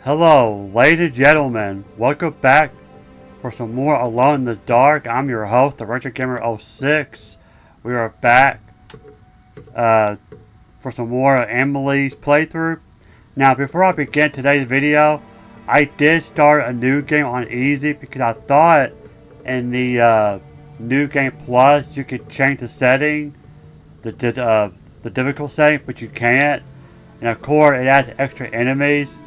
Hello, ladies and gentlemen. Welcome back for some more Alone in the Dark. I'm your host, the Retro Gamer 06. We are back for some more of Emily's playthrough. Now, before I begin today's video, I did start a new game on easy because I thought in the new game plus you could change the setting, the difficult setting, but you can't. And of course, it adds extra enemies.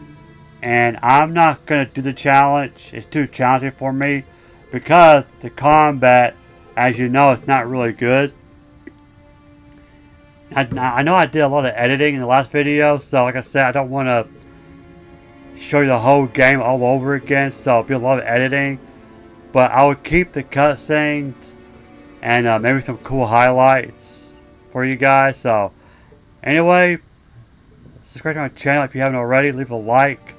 And I'm not going to do the challenge. It's too challenging for me because the combat, as you know, is not really good. I know I did a lot of editing in the last video, so like I said, I don't want to show you the whole game all over again, so it'll be a lot of editing. But I will keep the cutscenes and maybe some cool highlights for you guys. So anyway, subscribe to my channel if you haven't already. Leave a like.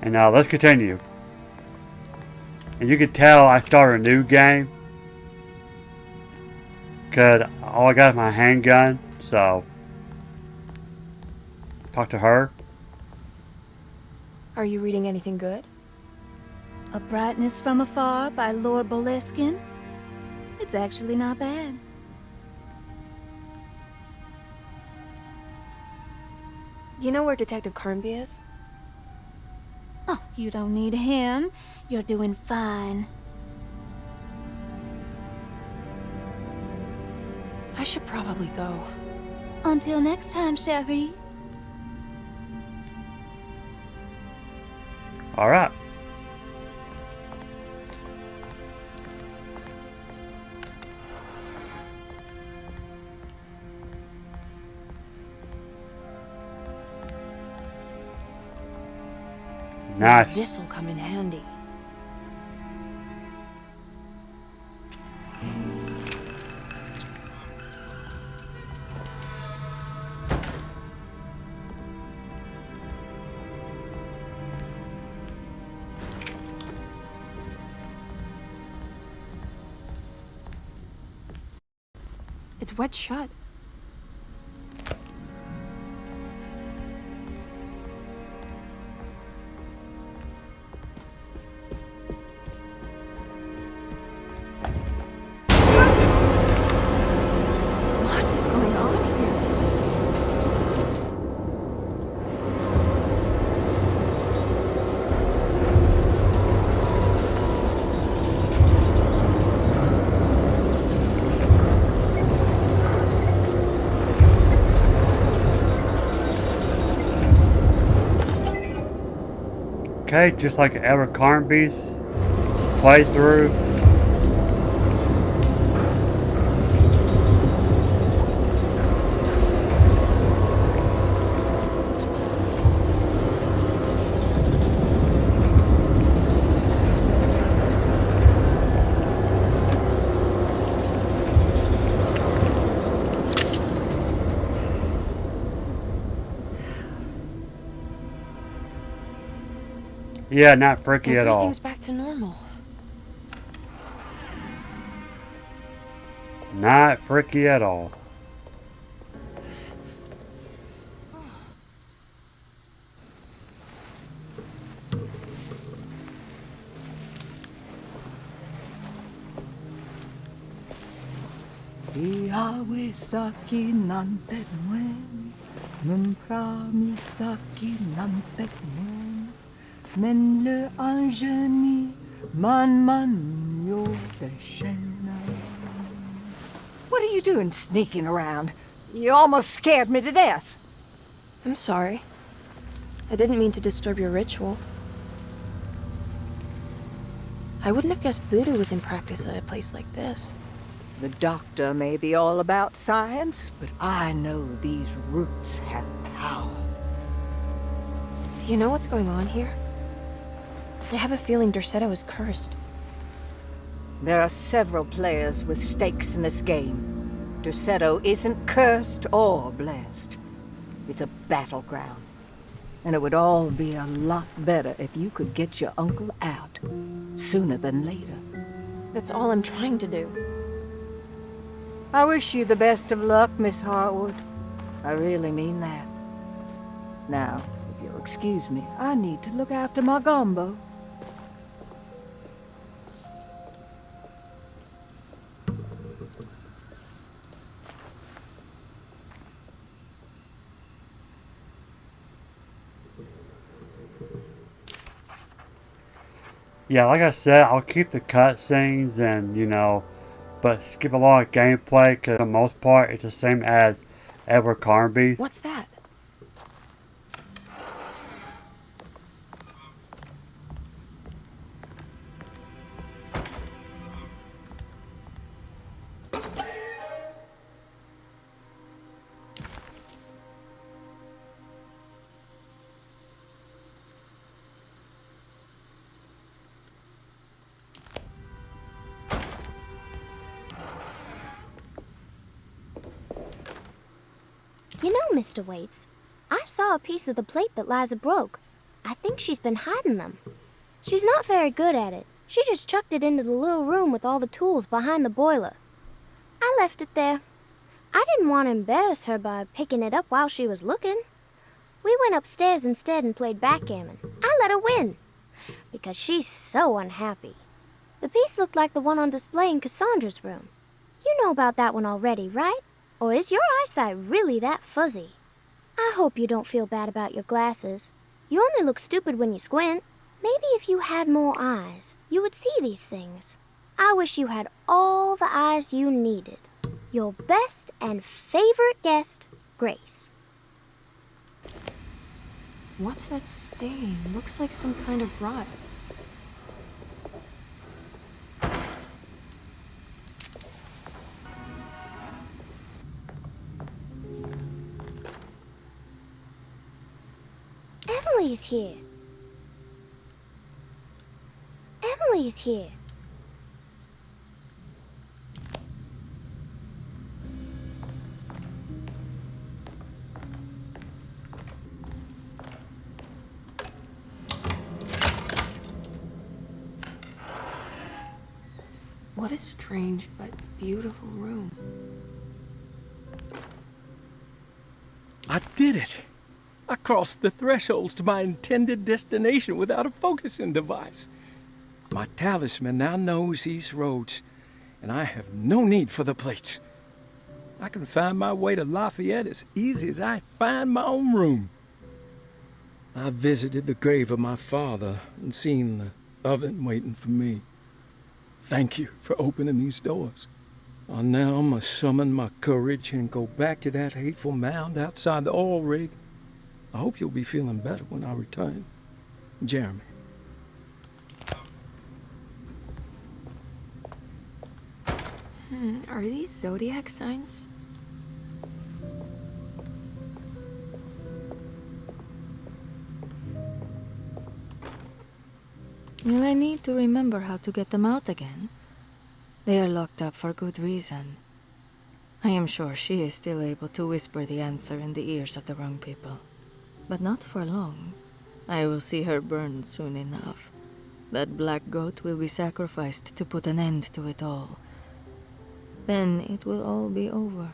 And let's continue. And you can tell I started a new game because all I got is my handgun. So, talk to her. Are you reading anything good? A Brightness from Afar by Lord Boleskine. It's actually not bad. You know where Detective Carnby is? Oh, you don't need him. You're doing fine. I should probably go. Until next time, Cherie. Alright. Nice. This'll come in handy. It's wet shut. What is going on here? Okay, just like Eric Carnby's playthrough. Yeah, not freaky at all. Everything's back to normal. Not freaky at all. Iawesaki nante mwen, mumpramisaki nante mwen, men le anjeni man yo deshena. What are you doing sneaking around? You almost scared me to death. I'm sorry. I didn't mean to disturb your ritual. I wouldn't have guessed voodoo was in practice at a place like this. The doctor may be all about science, but I know these roots have power. You know what's going on here? I have a feeling Derceto is cursed. There are several players with stakes in this game. Derceto isn't cursed or blessed. It's a battleground. And it would all be a lot better if you could get your uncle out sooner than later. That's all I'm trying to do. I wish you the best of luck, Miss Hartwood. I really mean that. Now, if you'll Excuse me, I need to look after my gumbo. Yeah, like I said, I'll keep the cutscenes and, but skip a lot of gameplay because for the most part it's the same as Edward Carnby. What's that? You know, Mr. Waits, I saw a piece of the plate that Liza broke. I think she's been hiding them. She's not very good at it. She just chucked it into the little room with all the tools behind the boiler. I left it there. I didn't want to embarrass her by picking it up while she was looking. We went upstairs instead and played backgammon. I let her win, because she's so unhappy. The piece looked like the one on display in Cassandra's room. You know about that one already, right? Or is your eyesight really that fuzzy? I hope you don't feel bad about your glasses. You only look stupid when you squint. Maybe if you had more eyes, you would see these things. I wish you had all the eyes you needed. Your best and favorite guest, Grace. What's that stain? Looks like some kind of rot. Emily's here. Emily's here. What a strange but beautiful room. I did it! I crossed the thresholds to my intended destination without a focusing device. My talisman now knows these roads, and I have no need for the plates. I can find my way to Lafayette as easy as I find my own room. I visited the grave of my father and seen the oven waiting for me. Thank you for opening these doors. I now must summon my courage and go back to that hateful mound outside the oil rig. I hope you'll be feeling better when I return. Jeremy. Are these zodiac signs? Will I need to remember how to get them out again? They are locked up for good reason. I am sure she is still able to whisper the answer in the ears of the wrong people. But not for long. I will see her burned soon enough. That black goat will be sacrificed to put an end to it all. Then it will all be over.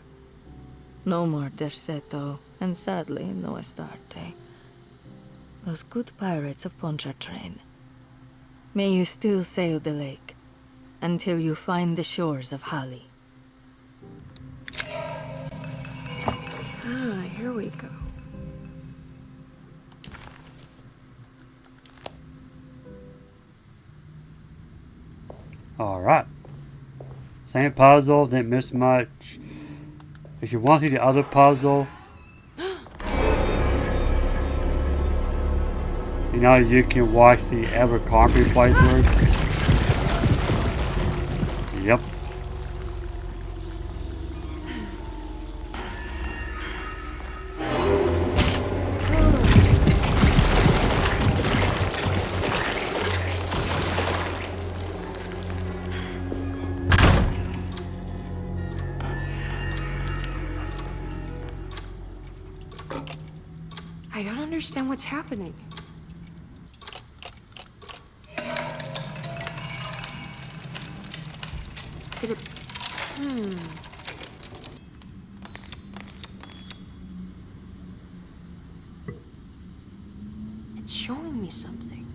No more Derceto, and sadly, no Astarte. Those good pirates of Pontchartrain. May you still sail the lake, until you find the shores of Hali. Ah, here we go. Alright. Same puzzle, didn't miss much. If you want to see the other puzzle, you can watch the Edward Carnby playthrough. Yep. I don't understand what's happening. Did it... me something.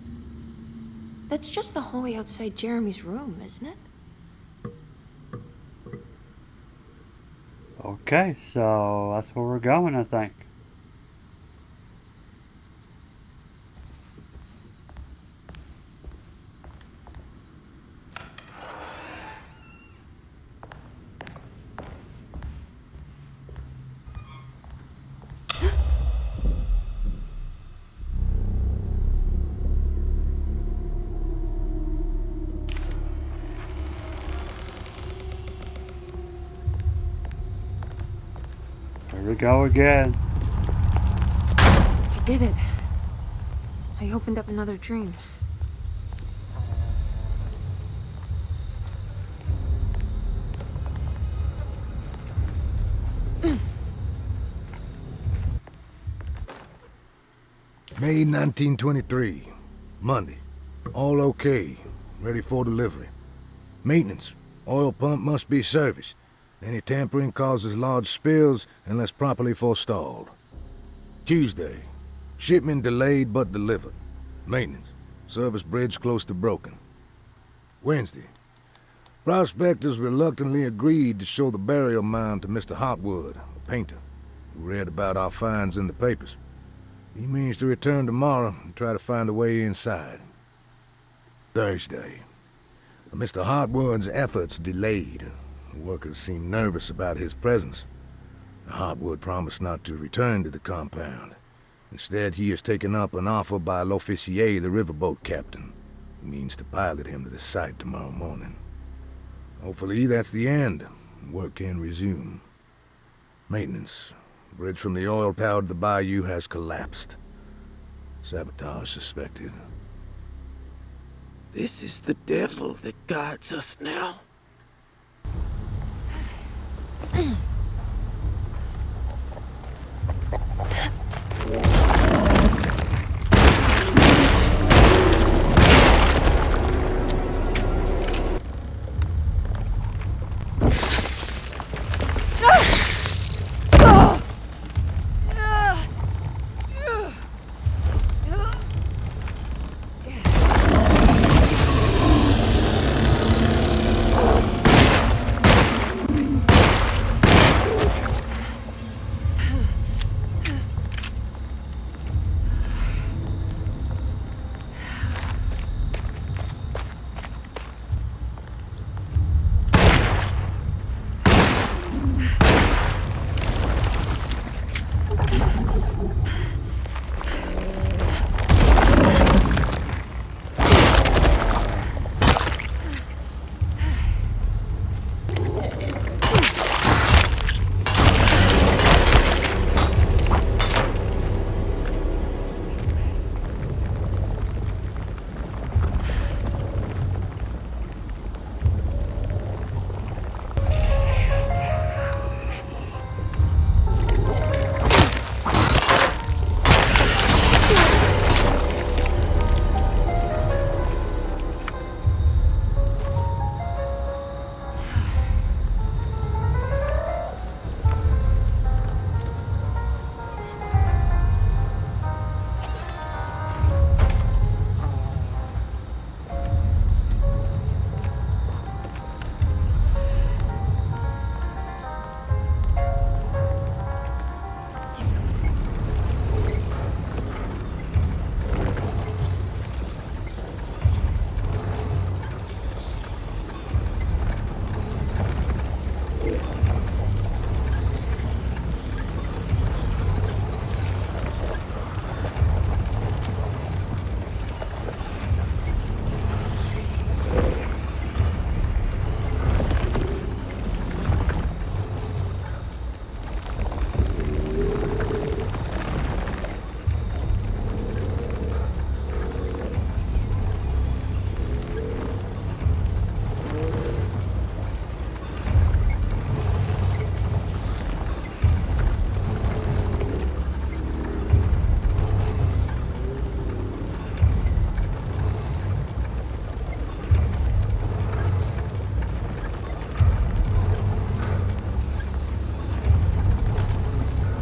That's just the hallway outside Jeremy's room, isn't it? Okay, so that's where we're going, I think. Here we go again. I did it. I opened up another dream. May 1923, Monday. All okay, ready for delivery. Maintenance, oil pump must be serviced. Any tampering causes large spills unless properly forestalled. Tuesday, shipment delayed but delivered. Maintenance, service bridge close to broken. Wednesday, prospectors reluctantly agreed to show the burial mound to Mr. Hartwood, a painter, who read about our finds in the papers. He means to return tomorrow and try to find a way inside. Thursday, Mr. Hartwood's efforts delayed. The workers seemed nervous about his presence. Hartwood promised not to return to the compound. Instead, he has taken up an offer by L'Officier, the riverboat captain, who means to pilot him to the site tomorrow morning. Hopefully that's the end, and work can resume. Maintenance. Bridge from the oil tower to the bayou has collapsed. Sabotage suspected. This is the devil that guides us now.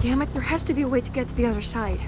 Damn it, there has to be a way to get to the other side.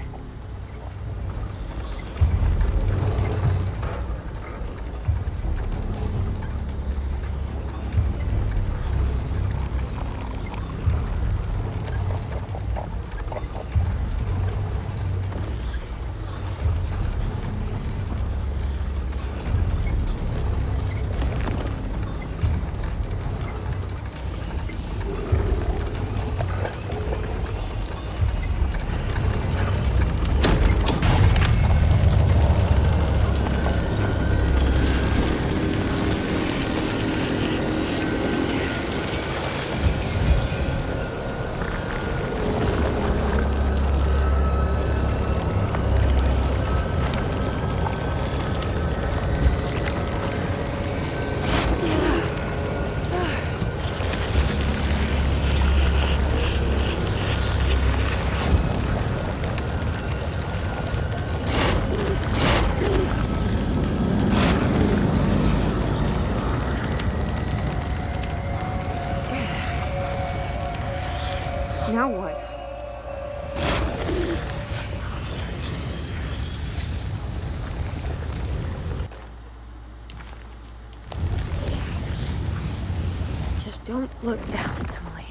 Don't look down, Emily.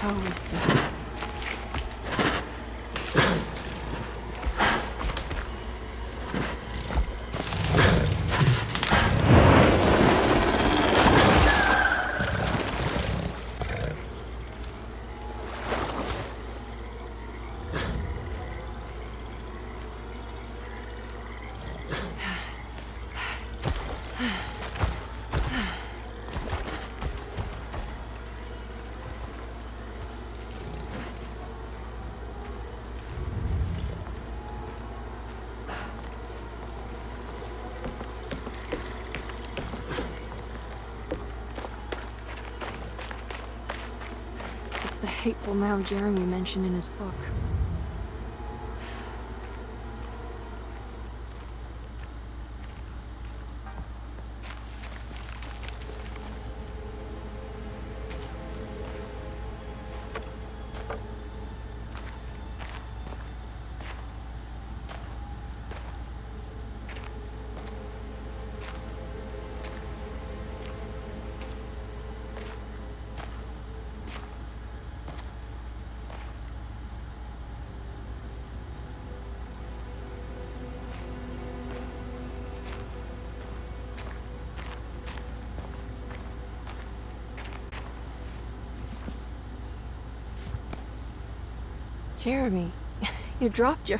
How is that? The hateful mound Jeremy mentioned in his book. Jeremy, you dropped your...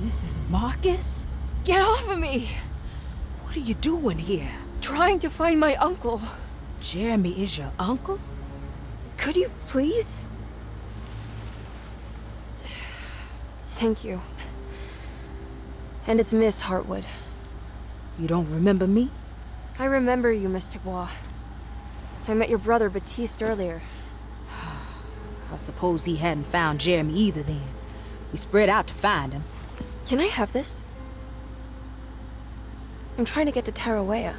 Mrs. Marcus? Get off of me! What are you doing here? Trying to find my uncle. Jeremy is your uncle? Could you please? Thank you. And it's Miss Hartwood. You don't remember me? I remember you, Mr. Bois. I met your brother Baptiste earlier. I suppose he hadn't found Jeremy either then. We spread out to find him. Can I have this? I'm trying to get to Tarawea.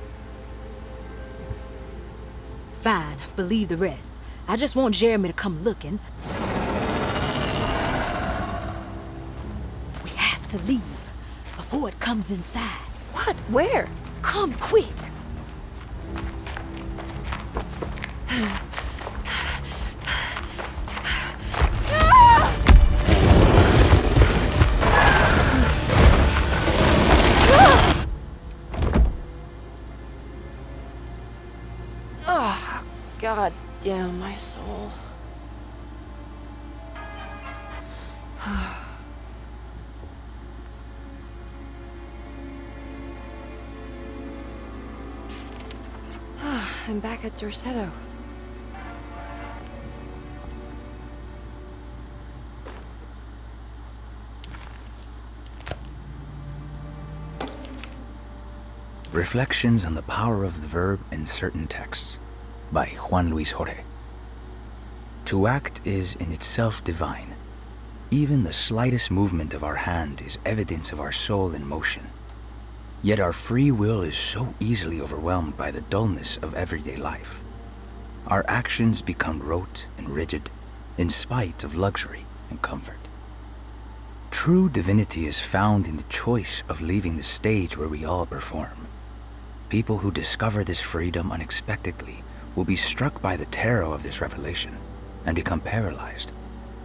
Fine, believe the rest. I just want Jeremy to come looking. We have to leave before it comes inside. What? Where? Come quick! Oh, God damn my soul. I'm back at Dorsetto. Reflections on the Power of the Verb in Certain Texts by Juan Luis Jorge. To act is in itself divine. Even the slightest movement of our hand is evidence of our soul in motion. Yet our free will is so easily overwhelmed by the dullness of everyday life. Our actions become rote and rigid, in spite of luxury and comfort. True divinity is found in the choice of leaving the stage where we all perform. People who discover this freedom unexpectedly will be struck by the terror of this revelation and become paralyzed,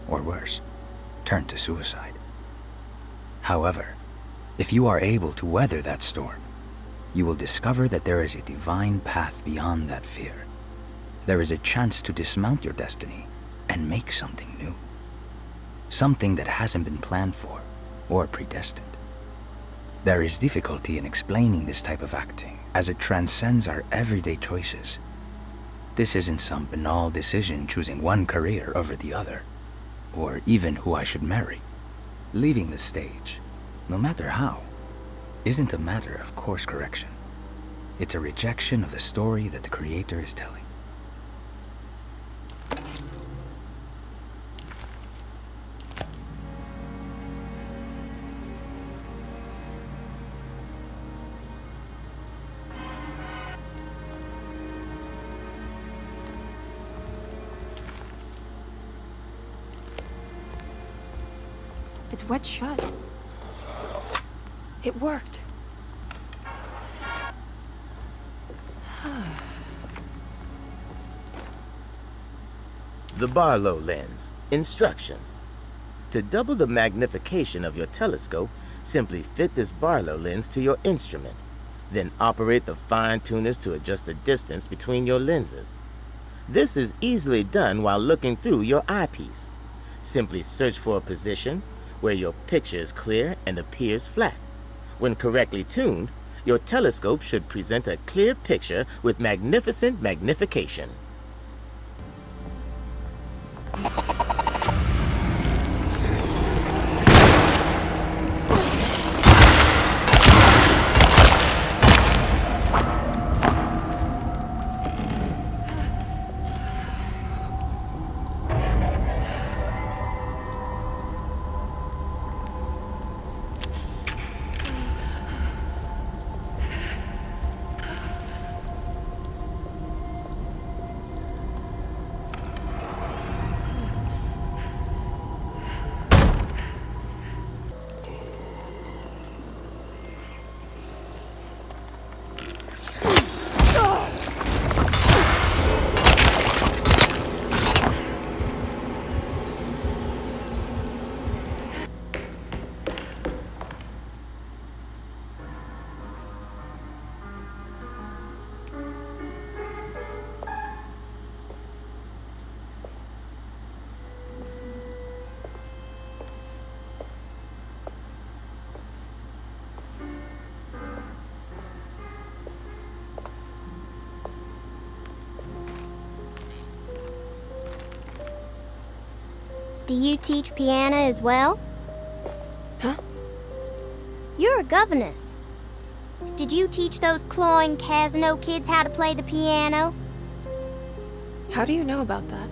or worse, turn to suicide. However, if you are able to weather that storm, you will discover that there is a divine path beyond that fear. There is a chance to dismount your destiny and make something new. Something that hasn't been planned for or predestined. There is difficulty in explaining this type of acting, as it transcends our everyday choices. This isn't some banal decision choosing one career over the other, or even who I should marry. Leaving the stage, no matter how, isn't a matter of course correction. It's a rejection of the story that the creator is telling. It's wet shut. It worked. The Barlow lens. Instructions. To double the magnification of your telescope, simply fit this Barlow lens to your instrument. Then operate the fine-tuners to adjust the distance between your lenses. This is easily done while looking through your eyepiece. Simply search for a position where your picture is clear and appears flat. When correctly tuned, your telescope should present a clear picture with magnificent magnification. Do you teach piano as well? Huh? You're a governess. Did you teach those clawing Casino kids how to play the piano? How do you know about that?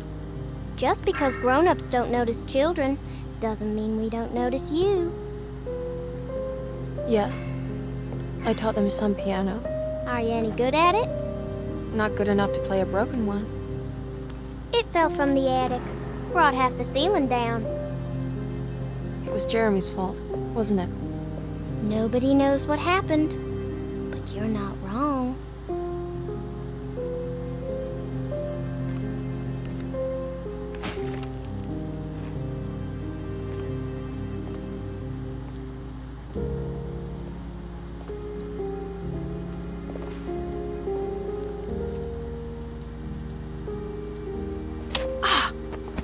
Just because grown-ups don't notice children doesn't mean we don't notice you. Yes. I taught them some piano. Are you any good at it? Not good enough to play a broken one. It fell from the attic. Brought half the ceiling down. It was Jeremy's fault, wasn't it? Nobody knows what happened, but you're not wrong.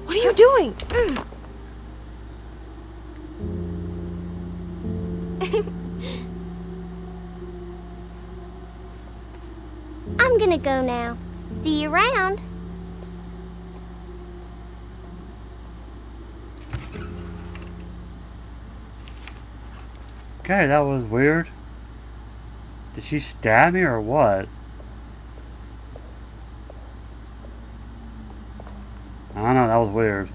What are you doing? I'm gonna go now. See you around. Okay, that was weird. Did she stab me or what? I don't know, that was weird.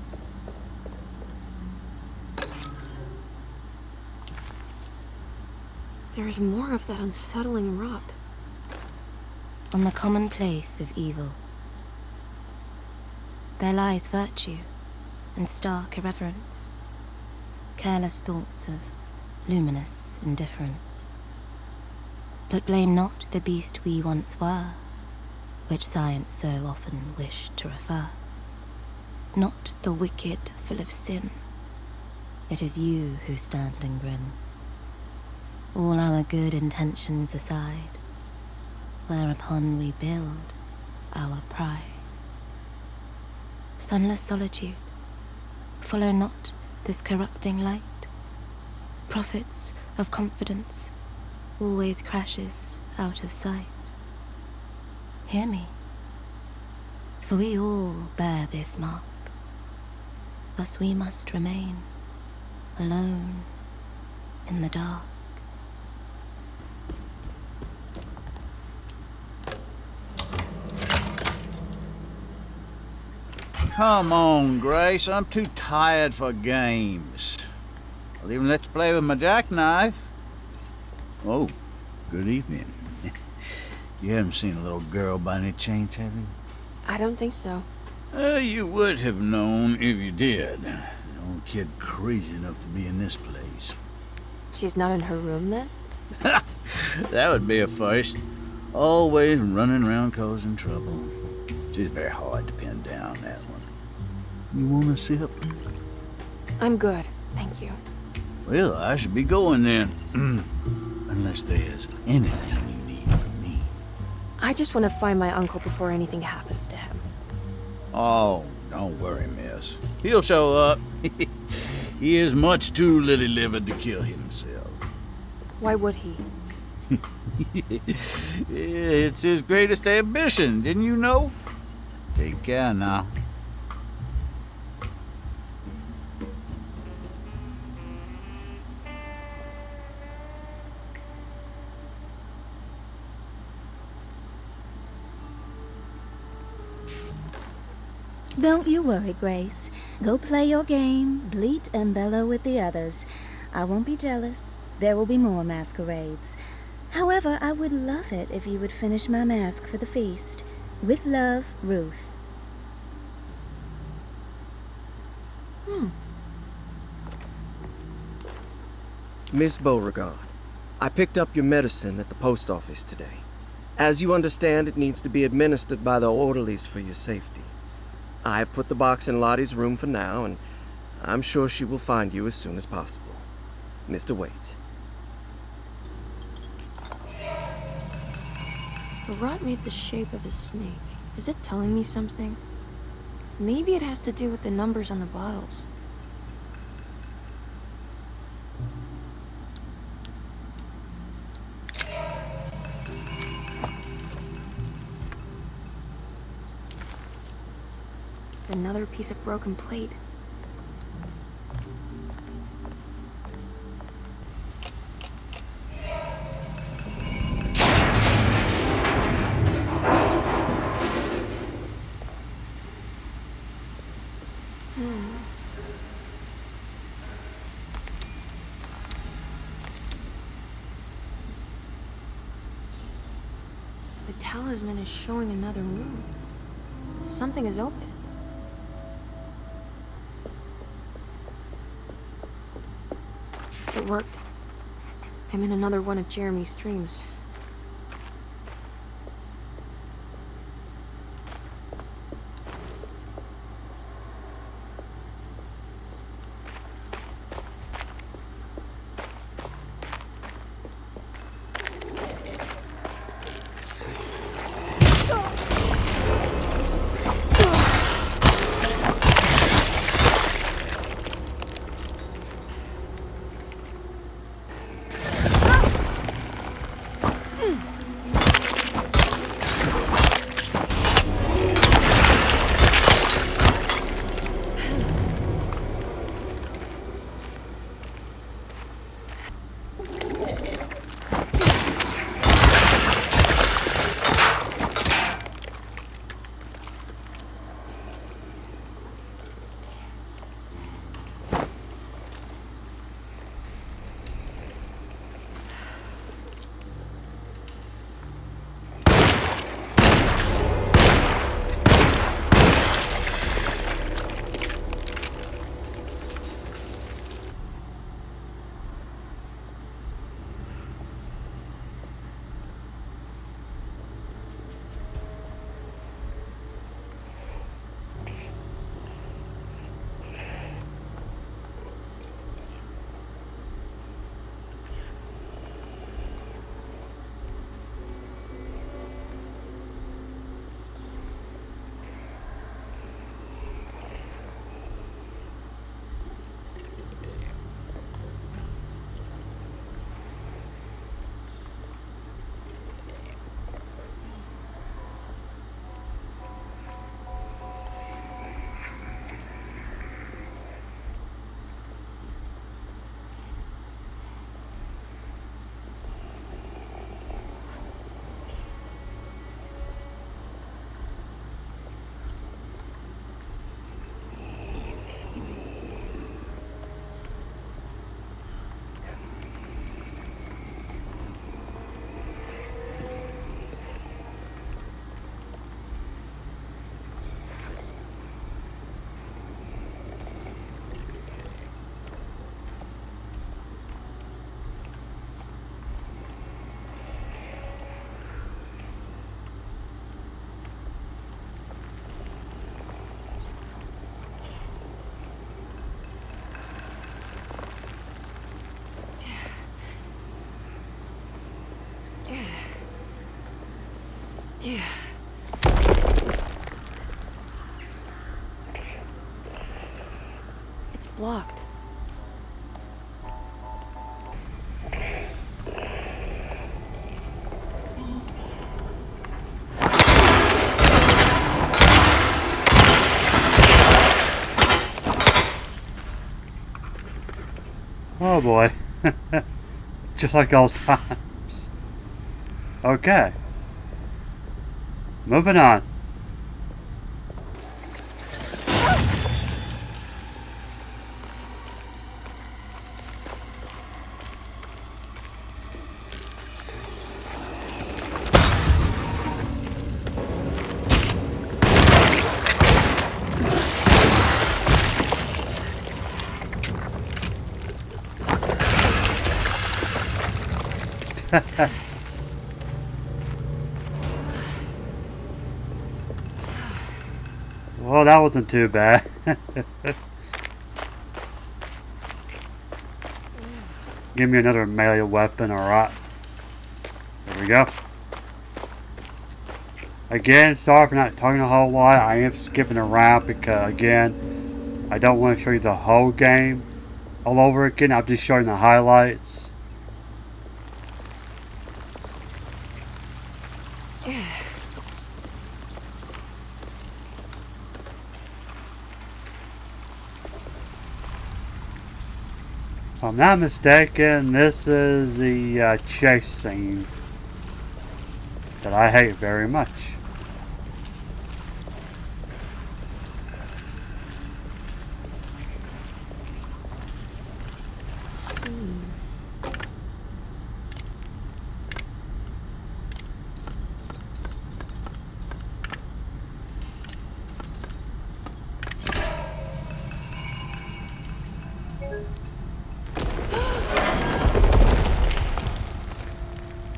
There's more of that unsettling rot. On the commonplace of evil, there lies virtue and stark irreverence, careless thoughts of luminous indifference. But blame not the beast we once were, which science so often wished to refer. Not the wicked full of sin, it is you who stand and grin. All our good intentions aside, whereupon we build our pride. Sunless solitude, follow not this corrupting light. Prophets of confidence always crashes out of sight. Hear me, for we all bear this mark. Thus we must remain alone in the dark. Come on, Grace. I'm too tired for games. I'll even let you play with my jackknife. Oh, good evening. You haven't seen a little girl by any chance, have you? I don't think so. You would have known if you did. The only kid crazy enough to be in this place. She's not in her room then? That would be a first. Always running around causing trouble. She's very hard to pin down, that one. You want a sip? I'm good, thank you. Well, I should be going then. Unless there's anything you need from me. I just want to find my uncle before anything happens to him. Oh, don't worry, miss. He'll show up. He is much too lily-livered to kill himself. Why would he? It's his greatest ambition, didn't you know? Take care now. Don't you worry, Grace. Go play your game, bleat and bellow with the others. I won't be jealous. There will be more masquerades. However, I would love it if you would finish my mask for the feast. With love, Ruth. Miss Beauregard, I picked up your medicine at the post office today. As you understand, it needs to be administered by the orderlies for your safety. I've put the box in Lottie's room for now, and I'm sure she will find you as soon as possible. Mr. Waits. The rot made the shape of a snake. Is it telling me something? Maybe it has to do with the numbers on the bottles. It's another piece of broken plate. The talisman is showing another room. Something is open. It worked. I'm in another one of Jeremy's dreams. blocked. Oh boy. Just like old times. Okay. Moving on. Well, that wasn't too bad. Give me another melee weapon, alright. There we go. Again, sorry for not talking a whole lot. I am skipping around because, again, I don't want to show you the whole game all over again. I'm just showing the highlights. If I'm not mistaken, this is the chase scene that I hate very much.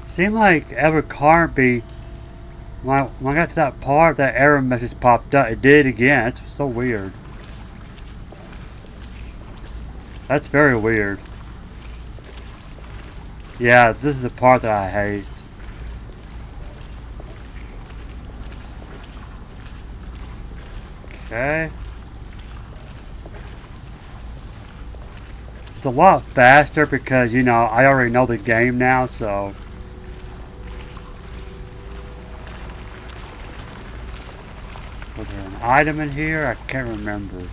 Seemed like Abercrombie, when I got to that part, that error message popped up. It did again. It's so weird. That's very weird. Yeah, this is the part that I hate. Okay. It's a lot faster because, you know, I already know the game now, so... Was there an item in here? I can't remember.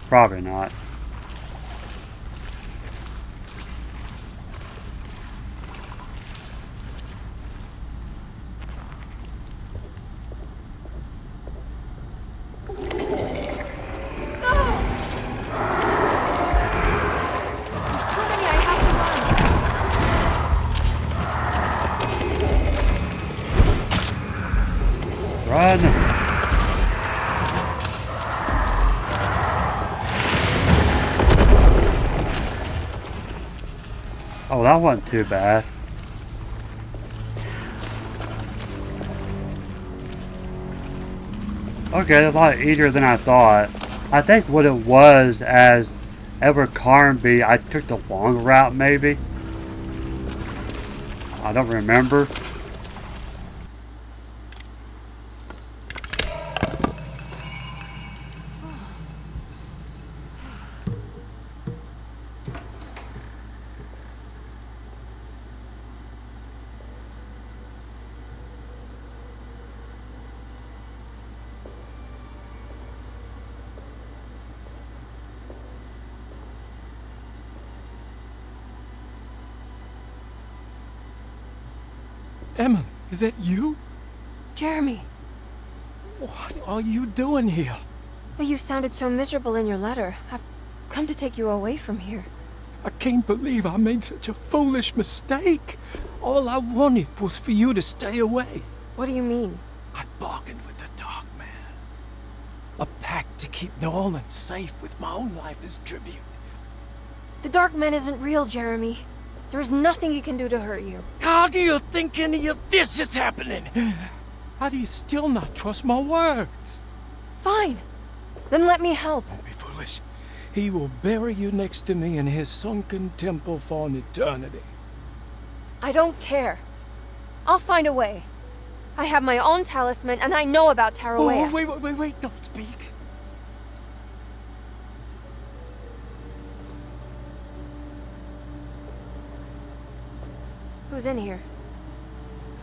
Probably not. Run! Oh, that wasn't too bad. Okay, a lot easier than I thought. I think what it was, as Abercrombie, I took the long route maybe. I don't remember. Emily, is that you? Jeremy! What are you doing here? Well, you sounded so miserable in your letter. I've come to take you away from here. I can't believe I made such a foolish mistake. All I wanted was for you to stay away. What do you mean? I bargained with the Dark Man. A pact to keep New Orleans safe with my own life as tribute. The Dark Man isn't real, Jeremy. There is nothing he can do to hurt you. How do you think any of this is happening? How do you still not trust my words? Fine. Then let me help. Don't be foolish. He will bury you next to me in his sunken temple for an eternity. I don't care. I'll find a way. I have my own talisman, and I know about Tarawea. Oh, wait, don't speak. Who's in here?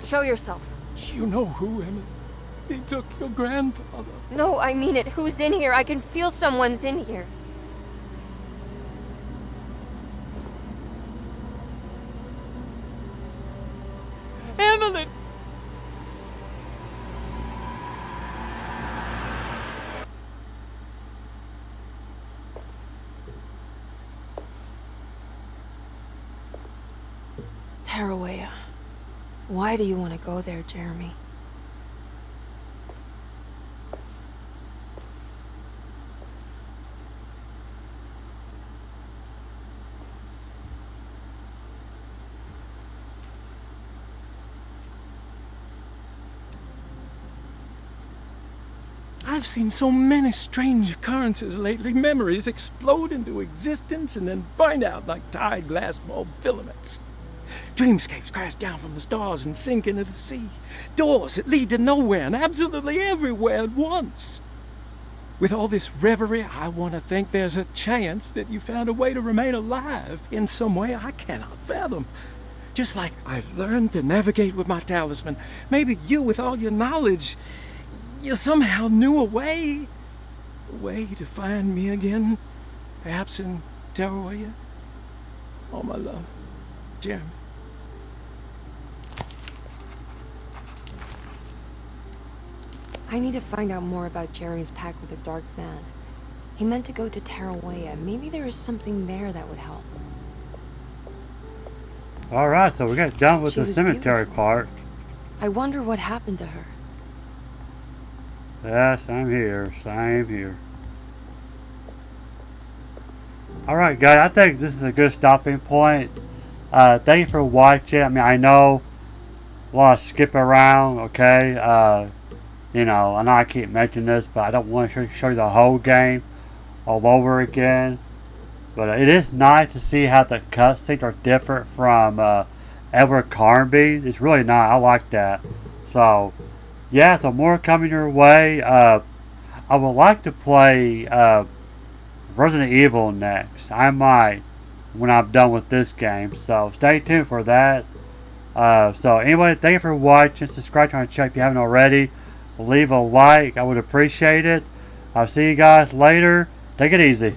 Show yourself. You know who, Emily. They took your grandfather. No, I mean it. Who's in here? I can feel someone's in here. Emily! Tarawea. Why do you want to go there, Jeremy? I've seen so many strange occurrences lately. Memories explode into existence and then burn out like tired glass bulb filaments. Dreamscapes crash down from the stars and sink into the sea. Doors that lead to nowhere and absolutely everywhere at once. With all this reverie, I want to think there's a chance that you found a way to remain alive in some way I cannot fathom. Just like I've learned to navigate with my talisman. Maybe you, with all your knowledge, you somehow knew a way to find me again, perhaps in Tarawea. All my love, Jeremy. I need to find out more about Jeremy's pact with the Dark Man. He meant to go to Tarawea. Maybe there is something there that would help. Alright, so we got done with She the was cemetery beautiful. part. I wonder what happened to her. Yeah, same here. Same here. Alright guys, I think this is a good stopping point. Thank you for watching. I mean, I know a lot of skip around, okay? You know, I know I keep mentioning this, but I don't want to show you the whole game all over again. But it is nice to see how the cutscenes are different from Edward Carnby. It's really nice. I like that. So, yeah, so more coming your way. I would like to play Resident Evil next. I might when I'm done with this game. So, stay tuned for that. So, anyway, thank you for watching. Subscribe to my channel if you haven't already. Leave a like. I would appreciate it. I'll see you guys later. Take it easy.